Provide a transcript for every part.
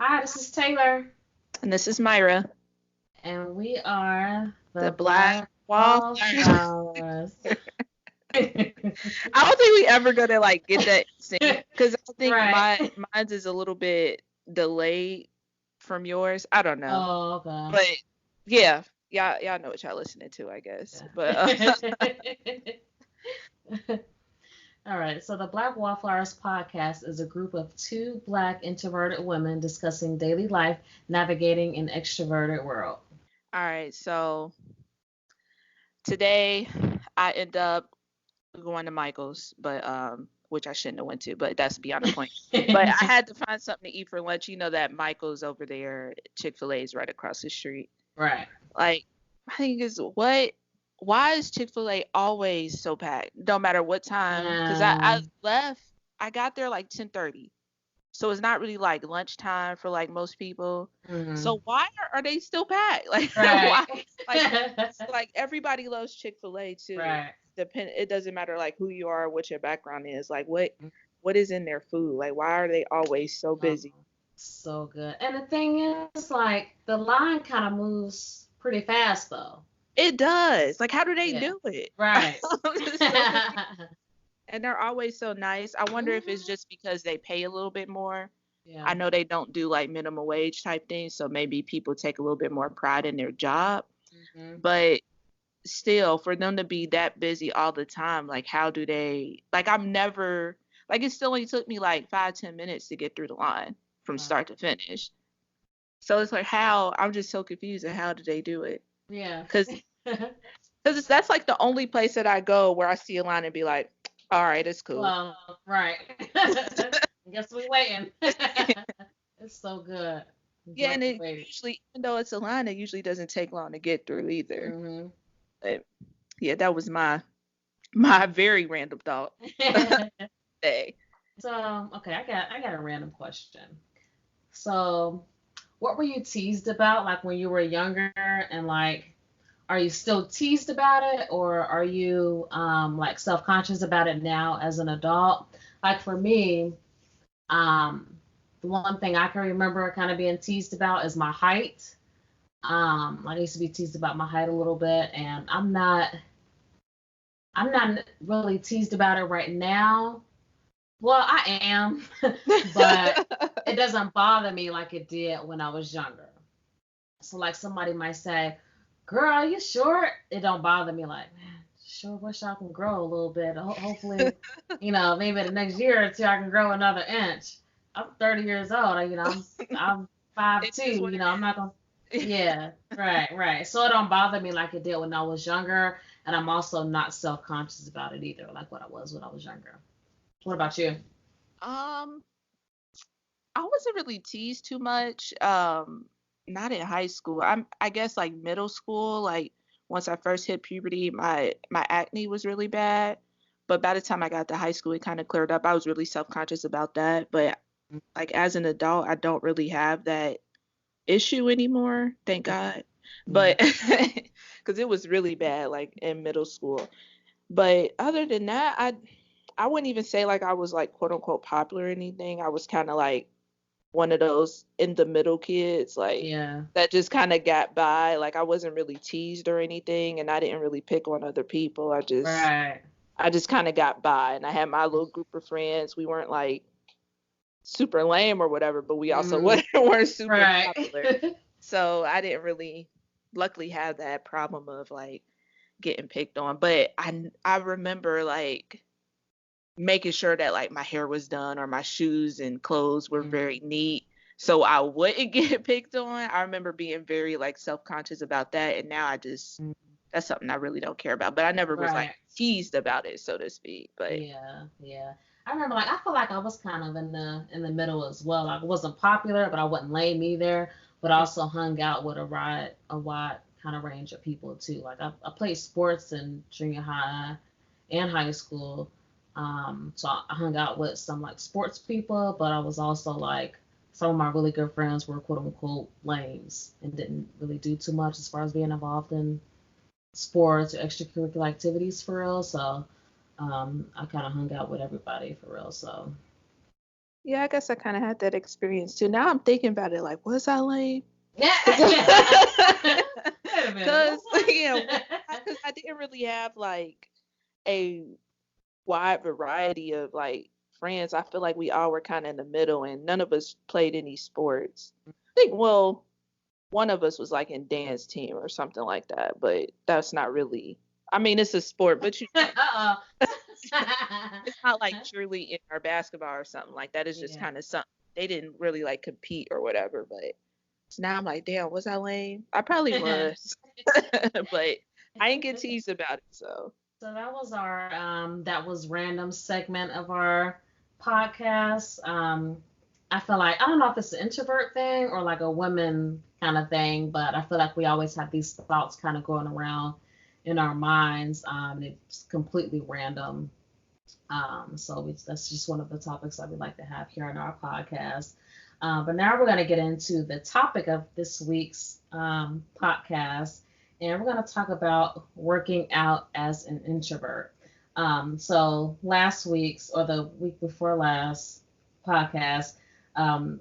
Hi, this is Taylor, And this is Myra, and we are the the Black Black Wallflowers. Wallflowers. I don't think we ever gonna get that sync because I think Right. mine's is a little bit delayed from yours. I don't know, Oh, okay. but yeah, y'all know what y'all listening to, I guess. But Yeah. All right. So the Black Wallflowers podcast is a group of two Black introverted women discussing daily life, navigating an extroverted world. all right, so today I end up going to Michael's, but which I shouldn't have went to, but that's beyond the point. But I had to find something to eat for lunch. You know that Michael's over there, Chick-fil-A is right across the street. Right. Like, my thing is, why is Chick-fil-A always so packed? No matter what time. Because I Um. left, I got there like 10:30. So it's not really like lunchtime for like most people. Mhm. So why are they still packed? Like, Right. why? Like, like everybody loves Chick-fil-A too. Right. It doesn't matter like who you are, what your background is. Like, what is in their food? Like, why are they always so Oh, busy? so good. And the thing is, like, the line kind of moves pretty fast, though. It does. Like, how do they Yeah. do it? Right. I'm just so confused. And they're always so nice. I wonder if it's Mhm. just because they pay a little bit more. Yeah. I know they don't do like minimum wage type things, so maybe people take a little bit more pride in their job. Hmm. But still, for them to be that busy all the time, like how do they like I'm never like it still only took me like 5-10 minutes to get through the line from Right. start to finish. So it's like how I'm just so confused at how do they do it? Yeah. Cause that's like the only place that I go where I see a line and be like, all right, it's cool. Well, right. Guess we waiting. It's so good. Yeah, Enjoy and the it wait. usually, even though it's a line, it usually doesn't take long to get through either. Hmm. But yeah, that was my very random thought today. So, okay, I got a random question. So, what were you teased about, like when you were younger, and like, are you still teased about it, or are you like self-conscious about it now as an adult? Like for me, the one thing I can remember kind of being teased about is my height. I used to be teased about my height a little bit, and I'm not really teased about it right now. Well, I am, but it doesn't bother me like it did when I was younger. So like somebody might say, "Girl, are you short?" It don't bother me. Like, man, sure wish I can grow a little bit. Hopefully, maybe the next year or two I can grow another inch. I'm 30 years old. I'm five It is two. what I'm not gonna. it is. Yeah, right, right. So it don't bother me like it did when I was younger, and I'm also not self conscious about it either, like what I was when I was younger. What about you? um, I wasn't really teased too much. Not in high school. I guess like middle school, like once I first hit puberty, my acne was really bad. But by the time I got to high school, it kind of cleared up. I was really self-conscious about that. But like as an adult, I don't really have that issue anymore, thank God. Yeah. But because it was really bad, like in middle school. But other than that, I wouldn't even say like I was like quote unquote popular or anything. I was kind of like one of those in the middle kids, like Yeah. that just kind of got by. Like I wasn't really teased or anything, and I didn't really pick on other people. Right. I just kind of got by, and I had my little group of friends. We weren't like super lame or whatever, but we also Mm, weren't super right. popular. So I didn't really, luckily, have that problem of like getting picked on. But I remember like making sure that like my hair was done or my shoes and clothes were Mm, very neat so I wouldn't get picked on. I remember being very like self-conscious about that, and now I just mm, that's something I really don't care about. But I never was like right. teased about it, so to speak. But Yeah, yeah. I remember like I feel like I was kind of in the middle as well. Like I wasn't popular, but I wasn't lame either. But I also hung out with a wide kind of range of people too. Like I played sports in junior high and high school. So I hung out with some like sports people, but I was also like some of my really good friends were quote unquote lames and didn't really do too much as far as being involved in sports or extracurricular activities for real. So I kind of hung out with everybody for real. So Yeah, I guess I kind of had that experience too. Now I'm thinking about it, like, was I lame? Yeah. Wait a minute. Because Was yeah, I? because I didn't really have like a wide variety of like friends. I feel like we all were kind of in the middle, and none of us played any sports. I think, well, one of us was like in dance team or something like that, but that's not really. I mean, it's a sport, but Uh-oh. it's not like truly in our basketball or something like that. It's just Yeah. kind of something they didn't really like compete or whatever. But so now I'm like, damn, was I lame? I probably was, but I didn't get teased about it. So So that was our that was random segment of our podcast. I feel like I don't know if it's an introvert thing or like a women kind of thing, but I feel like we always have these thoughts kind of going around in our minds. It's completely random. That's just one of the topics that we like to have here on our podcast. But now we're going to get into the topic of this week's podcast, and we're going to talk about working out as an introvert. So last week's or the week before last podcast,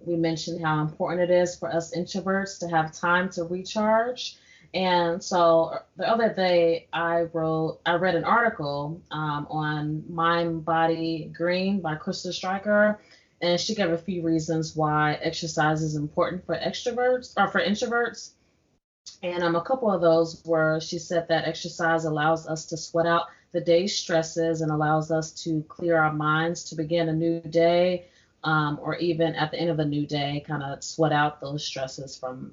we mentioned how important it is for us introverts to have time to recharge. And so the other day, I read an article on Mind Body Green by Krista Stryker, and she gave a few reasons why exercise is important for extroverts or for introverts. And a couple of those were she said that exercise allows us to sweat out the day's stresses and allows us to clear our minds to begin a new day, or even at the end of a new day, kind of sweat out those stresses from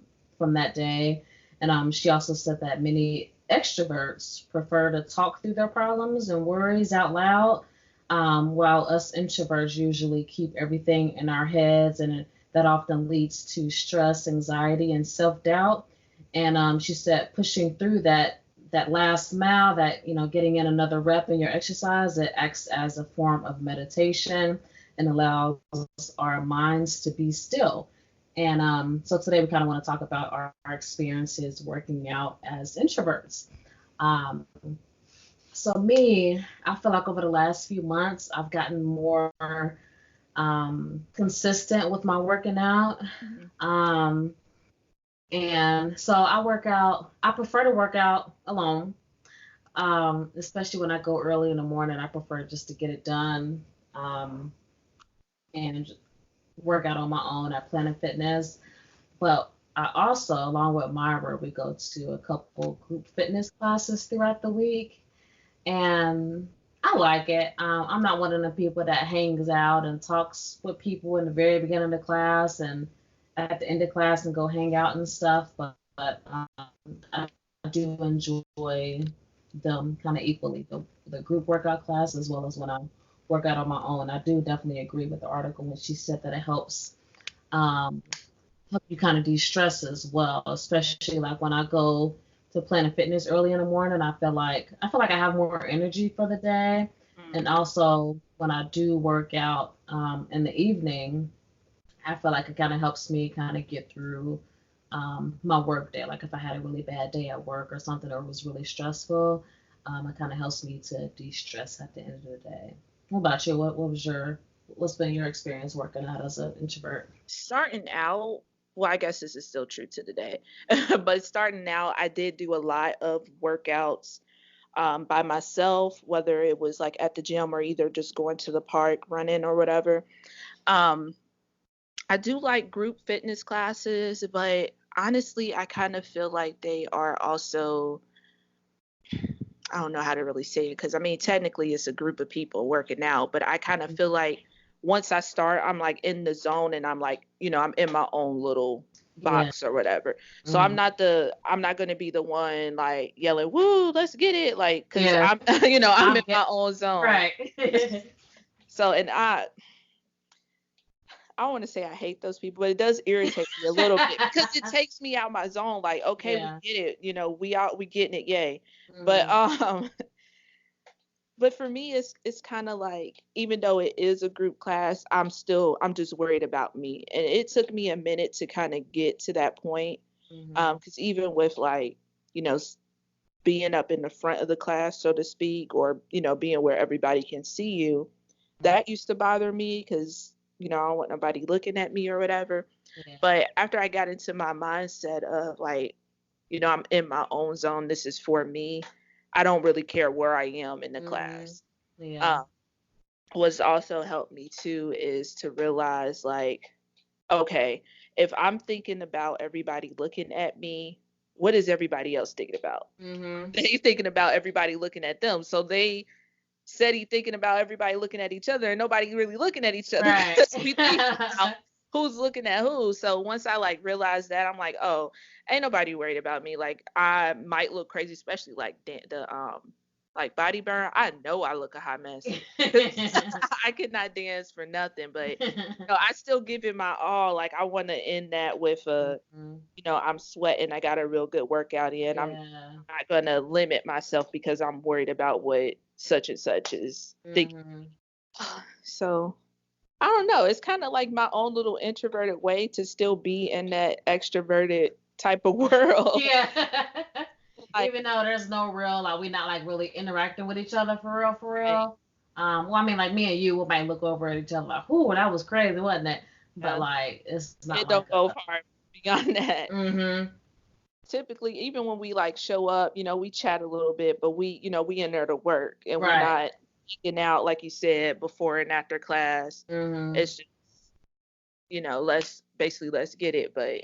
that day. And she also said that many extroverts prefer to talk through their problems and worries out loud, while us introverts usually keep everything in our heads, and that often leads to stress, anxiety, and self-doubt. And she said pushing through that last mile, that getting in another rep in your exercise, it acts as a form of meditation and allows our minds to be still. And so today we kind of want to talk about our experiences working out as introverts. Um, so me, I feel like over the last few months, I've gotten more consistent with my working out. Um, and so I prefer to work out alone, especially when I go early in the morning. I prefer just to get it done, and work out on my own at Planet Fitness. But I also, along with Myra, we go to a couple group fitness classes throughout the week, and I like it. I'm not one of the people that hangs out and talks with people in the very beginning of the class and at the end of class and go hang out and stuff, but I do enjoy them kind of equally, the group workout class as well as when I work out on my own. I do definitely agree with the article when she said that it um, help you kind of de-stress as well, especially like when I go to Planet Fitness early in the morning. I feel like I have more energy for the day, and mm, also when I do work out in the evening, I feel like it kind of helps me kind of get through my work day. Like if I had a really bad day at work or something, or it was really stressful, it kind of helps me to de-stress at the end of the day. What about you? What's been your experience working out as an introvert? starting out, well, I guess this is still true to today, but starting out, I did do a lot of workouts by myself, whether it was like at the gym or either just going to the park, running or whatever. Um, I do like group fitness classes, but honestly, I kind of feel like they are also, I don't know how to really say it because I mean, technically it's a group of people working out, but I kind of feel like once I start, I'm like in the zone and I'm like, I'm in my own little Yeah. box or whatever. So Hmm. I'm not going to be the one like yelling, "Woo, let's get it." Like, cause Yeah. I'm, I'm I'm in get my own zone. right. So, and I don't want to say I hate those people, but it does irritate me a little bit because it takes me out my zone. Like, okay, we Yeah. get it, we getting it, yay. But Hmm. but for me, it's kind of like even though it is a group class, I'm just worried about me, and it took me a minute to kind of get to that point. Hmm. Because even with like you know being up in the front of the class, so to speak, or being where everybody can see you, that used to bother me because I don't want nobody looking at me or whatever. Yeah. But after I got into my mindset of like, I'm in my own zone, this is for me, I don't really care where I am in the Mhm. class. Yeah. Um, what's also helped me too is to realize like, okay, if I'm thinking about everybody looking at me, what is everybody else thinking about? Mhm. They thinking about everybody looking at them. So they said he thinking about everybody looking at each other and nobody really looking at each other Right. because we think about who's looking at who. So once I like realized that, I'm like, oh, ain't nobody worried about me. Like I might look crazy, especially like the like body burn. I know I look a hot mess. I could not dance for nothing, but I still give it my all. Like I want to end that with Mhm. I'm sweating. I got a real good workout in. I'm Yeah. not gonna limit myself because I'm worried about what such and such is thinking. Mhm. So I don't know. It's kind of like my own little introverted way to still be in that extroverted type of world. Yeah. Like, Even though there's no real, like, we're not like really interacting with each other for real, for right, real. Well, I mean, like me and you, we might look over at each other like, "Ooh, that was crazy, wasn't it?" But yeah, like, it's not it like don't go a. far beyond that. Mhm. Typically, even when we like show up, we chat a little bit, but we in there to work and we Right. not geeking out like you said before and after class. Mhm. It's just, let's get it. But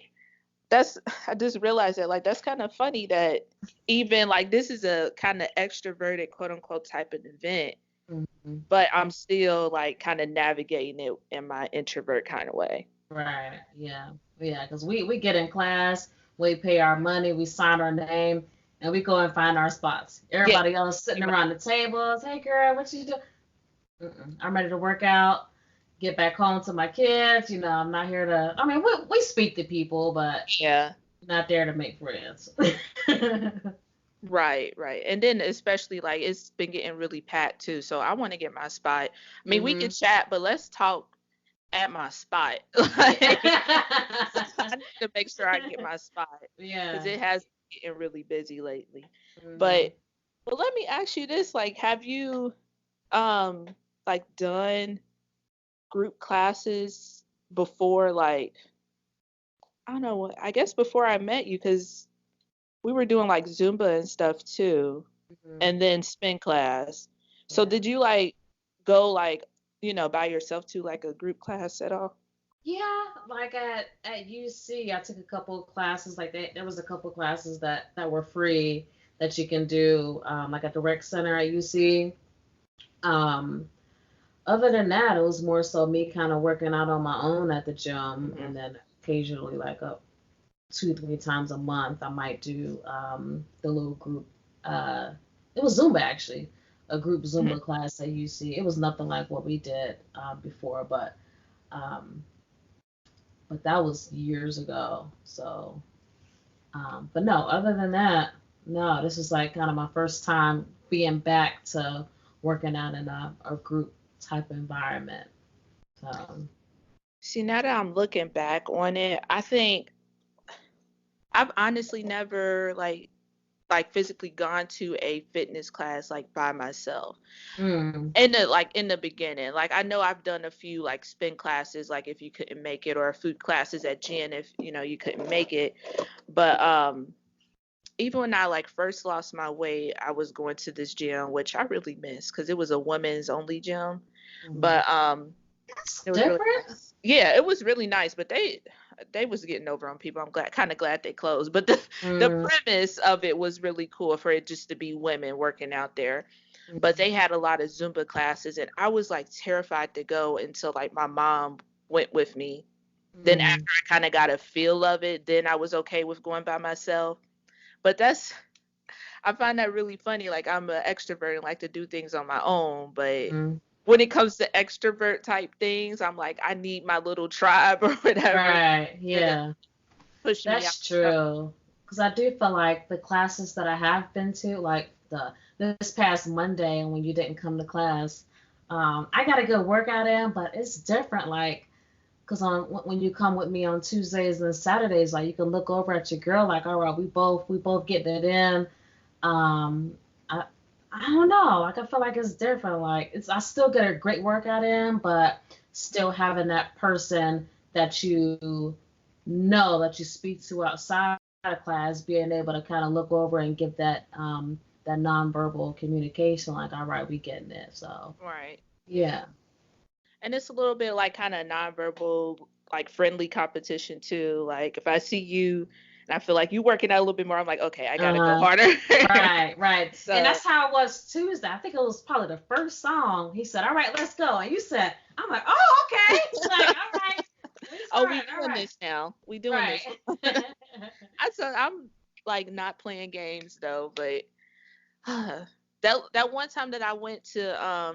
that's I just realized that like that's kind of funny that even like this is a kind of extroverted quote unquote type of event, Mhm. but I'm still like kind of navigating it in my introvert kind of way. Right. Yeah. Yeah. Because we get in class, we pay our money, we sign our name, and we go and find our spots. Yeah. Everybody else sitting around the tables. Hey, girl, what you do? I'm ready to work out, get back home to my kids. I'm not here to. I mean, we speak to people, but Yeah. not there to make friends. Right, right. And then especially like it's been getting really packed too. So I want to get my spot. I mean, we can Mhm. chat, but let's talk at my spot. Like Yeah. I need to make sure I get my spot because Yeah. it has been getting really busy lately. Mhm. But let me ask you this, like have you um like done group classes before like I don't know, I guess before I met you cuz we were doing like Zumba and stuff too Mhm. and then spin class. So Yeah. did you like go like, by yourself to like a group class at all? Yeah, like at UC, I took a couple of classes. Like there was a couple of classes that were free that you can do, like at the rec center at UC. Um, Other than that, it was more so me kind of working out on my own at the gym, Mhm. and then occasionally, like 2, 3 times a month, I might do the little group. It was Zumba actually, a group Mhm. Zumba class at UC. It was nothing like what we did before, um, but that was years ago. So, but no, other than that, no, this is like kind of my first time being back to working out in a group type environment. So, See, now that I'm looking back on it, I think I've honestly never like physically gone to a fitness class like by myself. mm, In the beginning. Like I know I've done a few like spin classes like if you couldn't make it or food classes at gym if you couldn't make it. But even when I like first lost my weight, I was going to this gym which I really miss cuz it was a women's only gym. mm. But That's it was really different. nice. Yeah, it was really nice, but they was getting over on people. I'm kind of glad they closed. But the Mm, premise of it was really cool for it just to be women working out there. But mm, they had a lot of Zumba classes, and I was like terrified to go until like my mom went with me. Then mm. after I kind of got a feel of it, then I was okay with going by myself. But I find that really funny. Like I'm an extrovert and like to do things on my own, but Mm. when it comes to extrovert type things, I'm like, I need my little tribe or whatever Right. there to Yeah. push me out. That's true. Because I do feel like the classes that I have been to, like this past Monday, and when you didn't come to class, I got a good workout in, but it's different. Like, because when you come with me on Tuesdays and Saturdays, like you can look over at your girl, like, all right, we both getting it in. Um, I I don't know. Like I feel like it's different. Like I still get a great workout in, but still having that person that you know that you speak to outside of class, being able to kind of look over and give that nonverbal communication, like, all right, we getting it. So Right. yeah. And it's a little bit like kind of nonverbal, like friendly competition too. Like if I see you and I feel like you working out a little bit more, I'm like, okay, I gotta go Uh, harder. right. And So that's how it was Tuesday. I think it was probably the first song. He said, all right, let's go. And you said, I'm like, oh, okay. Like, all right, we oh, we starting. All doing right. this now. We doing this. Right. I said I'm like not playing games though, but that one time that I went to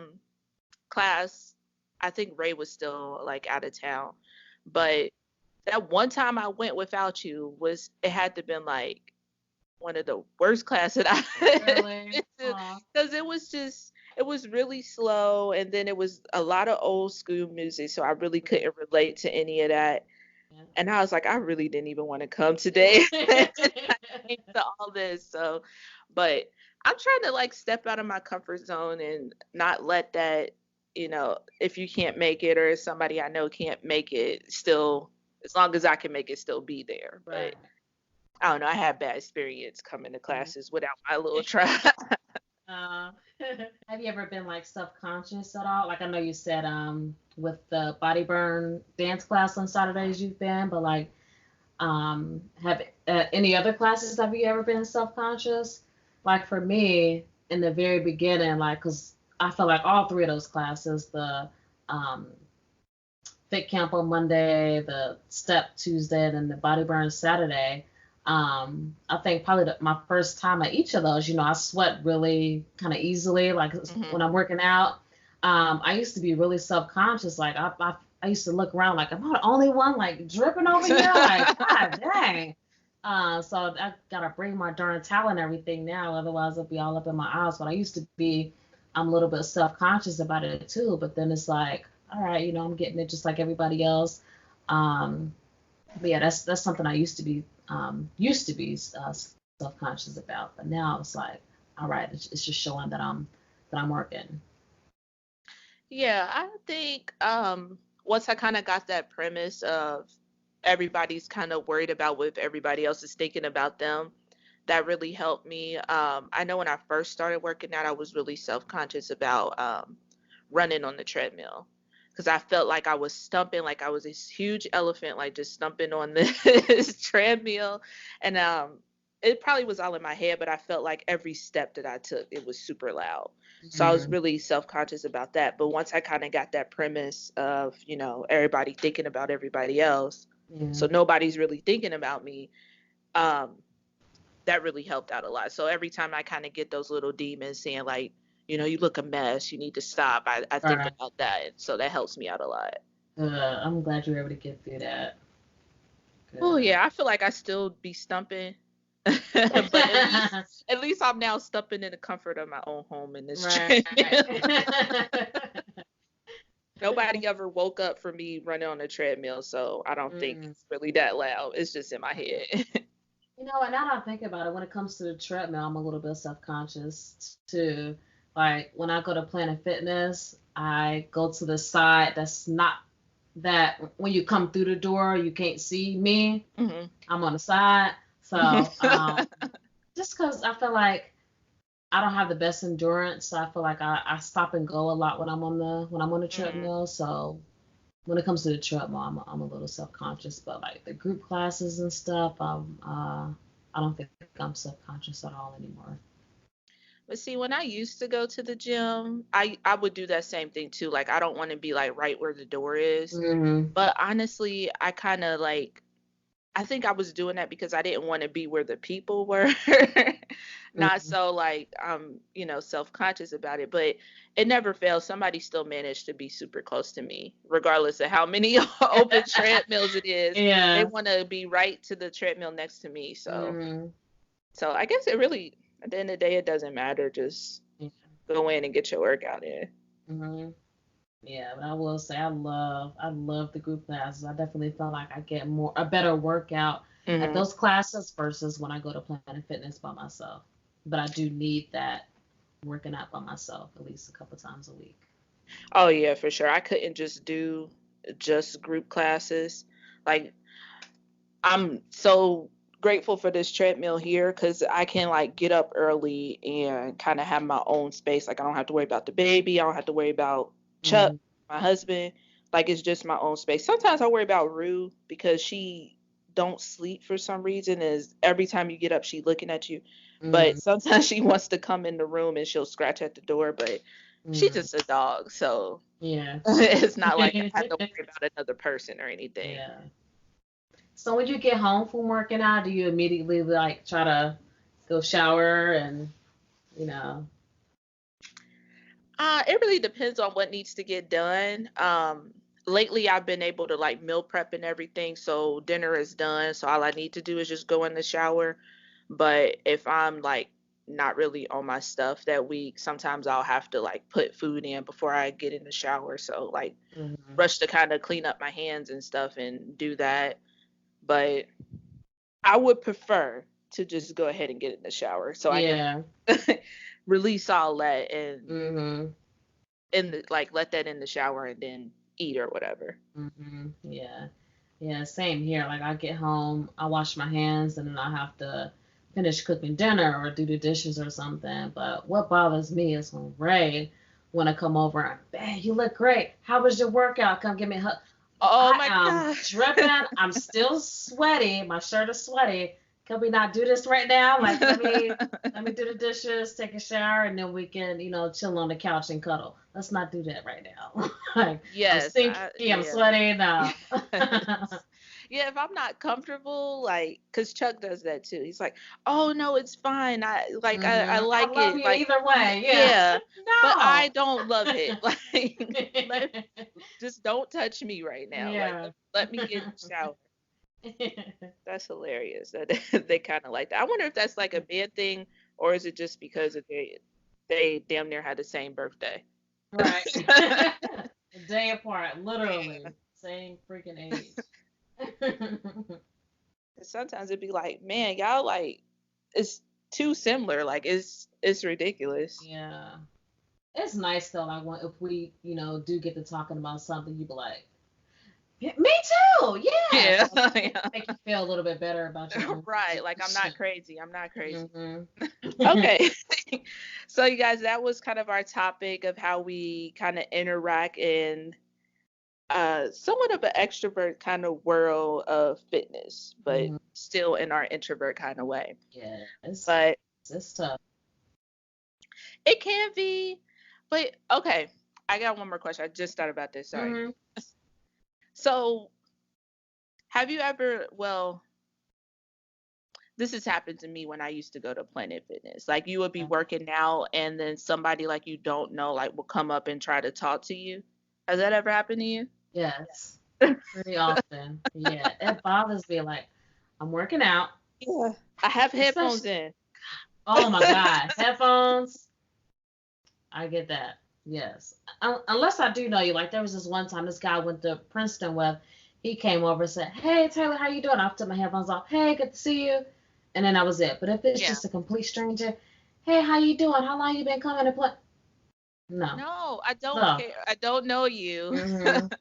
class, I think Ray was still like out of town. But that one time I went without you was it had to been like one of the worst classes that I Really? been to Aw. because it was really slow and then it was a lot of old school music, so I really couldn't relate to any of that. And I was like, I really didn't even want to come today. I came to all this. So, but I'm trying to like step out of my comfort zone and not let that, if you can't make it or if somebody I know can't make it, still, as long as I can make it, still be there. Right. But I don't know. I had bad experience coming to Mhm. classes without my little tribe. Uh, have you ever been like self-conscious at all? Like I know you said with the body burn dance class on Saturdays you've been, but like have any other classes have you ever been self-conscious? Like for me in the very beginning, like because I feel like all three of those classes, the um fit camp on Monday, the step Tuesday, and then the body burn Saturday. I think probably my first time at each of those, I sweat really kind of easily, like Hmm. when I'm working out. I used to be really self-conscious, like I used to look around like, am I the only one like dripping over here? Like, God dang. So I gotta bring my darn towel and everything now, otherwise it'll be all up in my eyes. But I used to be, I'm a little bit self-conscious about it too. But then it's like, all right, I'm getting it just like everybody else. Um, but yeah, that's something I used to be self-conscious about. But now it's like, all right, it's just showing that I'm working. Yeah, I think once I kind of got that premise of everybody's kind of worried about what everybody else is thinking about them, that really helped me. I know when I first started working out, I was really self-conscious about running on the treadmill because I felt like I was stumping, like I was this huge elephant, like just stumping on this treadmill. And it probably was all in my head, but I felt like every step that I took, it was super loud. So I was Mm-hmm. really self-conscious about that. But once I kind of got that premise of, everybody thinking about everybody else, Yeah. so nobody's really thinking about me, um, that really helped out a lot. So every time I kind of get those little demons saying like, you look a mess, you need to stop, I All think right. about that. So that helps me out a lot. I'm glad you were able to get through that. Oh Good. yeah, I feel like I still be stumping. But at least I'm now stumping in the comfort of my own home in this Right. treadmill. Nobody ever woke up for me running on the treadmill, so I don't think Mm. it's really that loud. It's just in my head. And now that I think about it, when it comes to the treadmill, I'm a little bit self-conscious too. Like when I go to Planet Fitness, I go to the side that's not that when you come through the door, you can't see me. Hmm. I'm on the side. So, just because I feel like I don't have the best endurance, so I feel like I stop and go a lot when I'm on the Hmm. treadmill. So when it comes to the treadmill, I'm a little self-conscious, but like the group classes and stuff, I don't think I'm self-conscious at all anymore. But see, when I used to go to the gym, I would do that same thing too. Like I don't want to be like right where the door is. Hmm. But honestly, I kind of like I think I was doing that because I didn't want to be where the people were. Not Hmm. so like self-conscious about it, but it never fails. Somebody still managed to be super close to me, regardless of how many open treadmills it is. They Yeah. want to be right to the treadmill next to me. So Hmm. so I guess it really at the end of the day it doesn't matter. Just Yeah. go in and get your workout in. Hmm. Yeah, but I will say I love the group classes. I definitely feel like I get a better workout at Hmm. those classes versus when I go to Planet Fitness by myself. But I do need that working out by myself at least a couple times a week. Oh yeah, for sure. I couldn't just do just group classes. Like, I'm so grateful for this treadmill here because I can like get up early and kind of have my own space. Like, I don't have to worry about the baby. I don't have to worry about Chuck, Mm, my husband. Like, it's just my own space. Sometimes I worry about Rue because she don't sleep for some reason. Is every time you get up, she looking at you. But mm, sometimes she wants to come in the room and she'll scratch at the door. But she's mm. just a dog, so Yeah. it's not like I have to worry about another person or anything. Yeah. So when you get home from working out, do you immediately like try to go shower and you know? It really depends on what needs to get done. Lately I've been able to like meal prep and everything, so dinner is done. So all I need to do is just go in the shower. But if I'm like not really on my stuff that week, sometimes I'll have to like put food in before I get in the shower. So like Hmm. rush to kind of clean up my hands and stuff and do that. But I would prefer to just go ahead and get in the shower so I can Yeah. release all that and Mhm. like let that in the shower and then eat or whatever. Mhm. Yeah. Yeah. Same here. Like I get home, I wash my hands, and then I have to finish cooking dinner or do the dishes or something. But what bothers me is when Ray wanna come over and, "Babe, you look great. How was your workout? Come give me a hug." Oh I my am God. dripping. I'm still sweaty. My shirt is sweaty. Can we not do this right now? Like, let me do the dishes, take a shower, and then we can, chill on the couch and cuddle. Let's not do that right now. Like, I'm Yes, stinky. I'm yeah. sweaty. No. Yeah, if I'm not comfortable, like, cause Chuck does that too. He's like, "Oh no, it's fine. I I like love it. you Like, either way. Yeah. yeah, but No. I don't love it. Like, let just don't touch me right now. Like, Yeah. let me get in the shower." That's hilarious. That they kind of like that. I wonder if that's like a bad thing, or is it just because of they damn near had the same birthday. Right. A day apart, literally. Same freaking age. Sometimes it'd be like, man, y'all like it's too similar. Like it's ridiculous. Yeah. It's nice though, like when if we, do get to talking about something, you'd be like, "Yeah, me too, yes. Yeah, Like, yeah. make you feel a little bit better about your own Right. Like I'm not situation. crazy. I'm not crazy. Hmm. Okay. So you guys, that was kind of our topic of how we kind of interact in somewhat of an extrovert kind of world of fitness, but Hmm. still in our introvert kind of way. Yeah, it's But it's tough. it can be, but okay. I got one more question. I just thought about this. Sorry. Hmm. So, have you ever, well, this has happened to me when I used to go to Planet Fitness. Like you would be Yeah. working out and then somebody like you don't know like will come up and try to talk to you. Has that ever happened to you? Yes, pretty often. Yeah, it bothers me. Like I'm working out, Yeah. I have headphones especially. in. Oh my God, headphones. I get that. Yes. Unless I do know you. Like there was this one time this guy I went to Princeton with. He came over and said, "Hey Taylor, how you doing?" I took my headphones off. "Hey, good to see you." And then that was it. But if it's Yeah. just a complete stranger, "Hey, how you doing? How long you been coming to play?" No. No, I don't So. care. I don't know you. Mhm.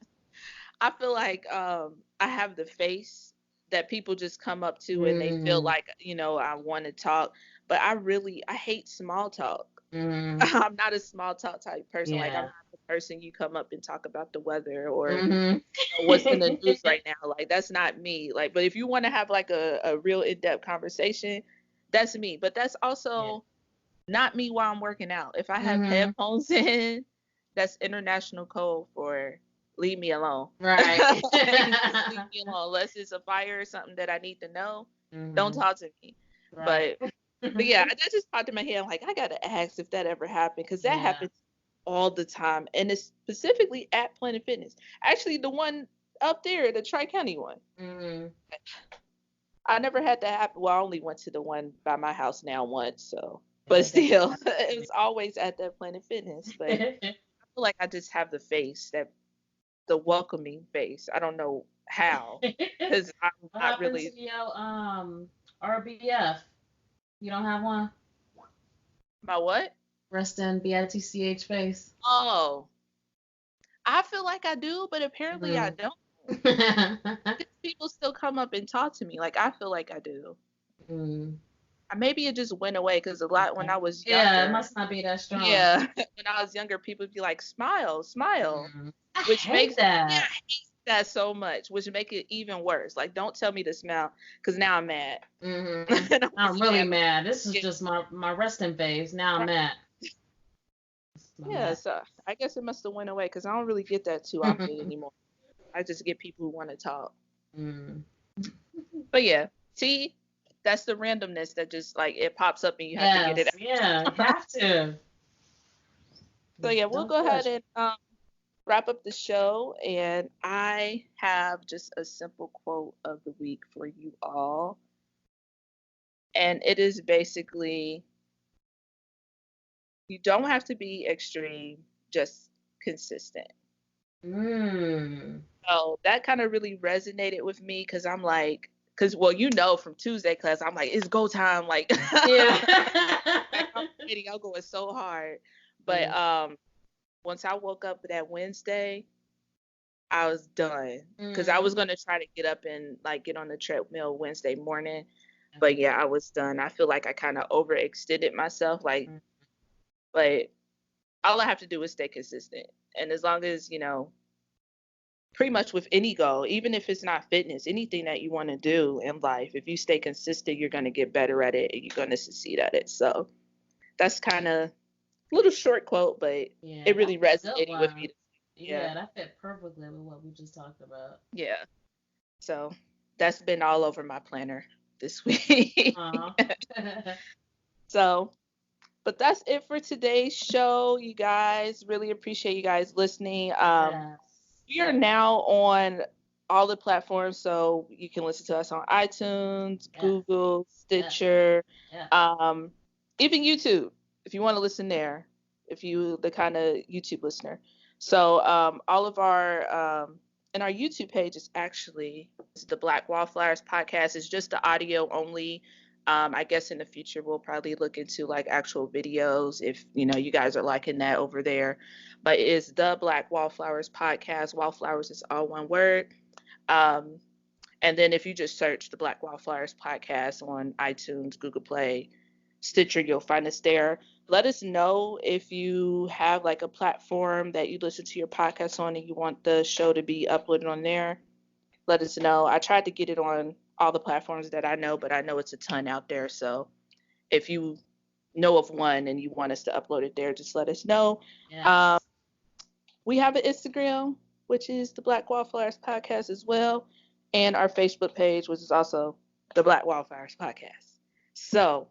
I feel like I have the face that people just come up to and they feel Mhm. like, I want to talk, but I hate small talk. Mhm. I'm not a small talk type person. Like I'm Yeah. not the person you come up and talk about the weather or Mhm. what's in the news right now. Like that's not me. Like, but if you want to have like a real in-depth conversation, that's me. But that's Yeah. also not me while I'm working out. If I have Mhm. headphones in, that's international code for leave me alone. Right. Like, just leave me alone. Unless it's a fire or something that I need to know, don't Mhm. talk to me. Right. But yeah, that just popped in my head. I'm like, I gotta ask if that ever happened because that Yeah. happens all the time, and it's specifically at Planet Fitness. Actually, the one up there, the Tri County one. Mhm. I never had that happen. Well, I only went to the one by my house now once, so but Yeah, that still, happens to it me. was always at that Planet Fitness. But I feel like I just have the face that the welcoming face. I don't know how, because I'm What not happened really to your RBF? You don't have one? my what? Rest in BITCH face. Oh, I feel like I do, but apparently I don't. Mm. People still come up and talk to me. Like, I feel like I do. Mm. Maybe it just went away because a lot when Okay. I was Yeah, it younger. must not be that strong. Yeah, when I was younger, people would be like, "Smile, smile," Mm. I which hate makes yeah, that. I hate that so much, which make it even worse. Like, don't tell me to smile because now I'm mad. Hmm. And I'm I'm just really mad. mad. This is Yeah, just my resting phase. Now I'm mad. I'm yeah, mad. so I guess it must have went away because I don't really get that too often anymore. I just get people who want to talk. Mm. But yeah, see, that's the randomness that just like it pops up and you have to get it Yes, yeah, you out. have to. So yeah, we'll Don't go ahead push. and wrap up the show. And I have just a simple quote of the week for you all. And it is basically you don't have to be extreme, just consistent. Mm. So that kind of really resonated with me because I'm like, because well, you know, from Tuesday class, I'm like, it's go time. Like, Yeah. like I'm ready, I'm going so hard. But Mm. once I woke up that Wednesday, I was done because I was Mm. gonna try to get up and like get on the treadmill Wednesday morning, but Okay. yeah, I was done. I feel like I kind of overextended myself, like, Mm. but all I have to do is stay consistent, and as long as pretty much with any goal, even if it's not fitness, anything that you want to do in life, if you stay consistent, you're gonna get better at it and you're gonna succeed at it. So that's kind of a little short quote, but Yeah, it really that's a good resonated with one. me. Yeah, Yeah, that fit perfectly with what we just talked about. yeah. So that's been all over my planner this week. Aw. So, but that's it for today's show, you guys. Really appreciate you guys listening. Yes. We are now on all the platforms, so you can listen to us on iTunes, Yes. Google, Yes. Stitcher, Yes. um, even YouTube, if you want to listen there, if you the kind of YouTube listener. So all of our and our YouTube page is actually the Black Wallflowers podcast. Is just the audio only. I guess in the future we'll probably look into like actual videos if you guys are liking that over there. But it's the Black Wallflowers podcast. Wallflowers is all one word. Um, and then if you just search the Black Wallflowers podcast on iTunes, Google Play, Stitcher, you'll find us there. Let us know if you have like a platform that you listen to your podcast on and you want the show to be uploaded on there. Let us know. I tried to get it on all the platforms that I know, but I know it's a ton out there. So if you know of one and you want us to upload it there, just let us know. Um, Yes. we have an Instagram, which is the Black Wallflowers Podcast as well, and our Facebook page, which is also the Black Wallflowers Podcast. So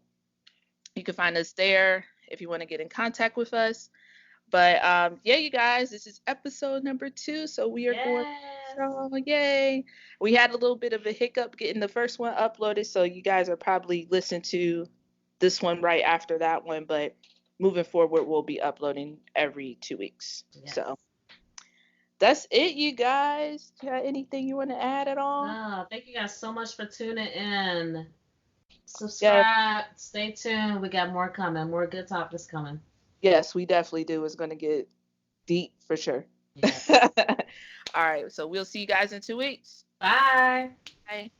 you can find us there if you want to get in contact with us. But yeah, you guys, this is episode number 2, so we are going Yes. strong. Yay! We had a little bit of a hiccup getting the first one uploaded, so you guys are probably listening to this one right after that one. But moving forward, we'll be uploading every 2 weeks. Yes. So that's it, you guys. Got anything you want to add at all? No, thank you guys so much for tuning in. Yes, Subscribe, stay tuned. We got more coming, more good topics coming. yes, we definitely do. It's going to get deep for sure. Yes. All right, so we'll see you guys in 2 weeks. Bye. Bye.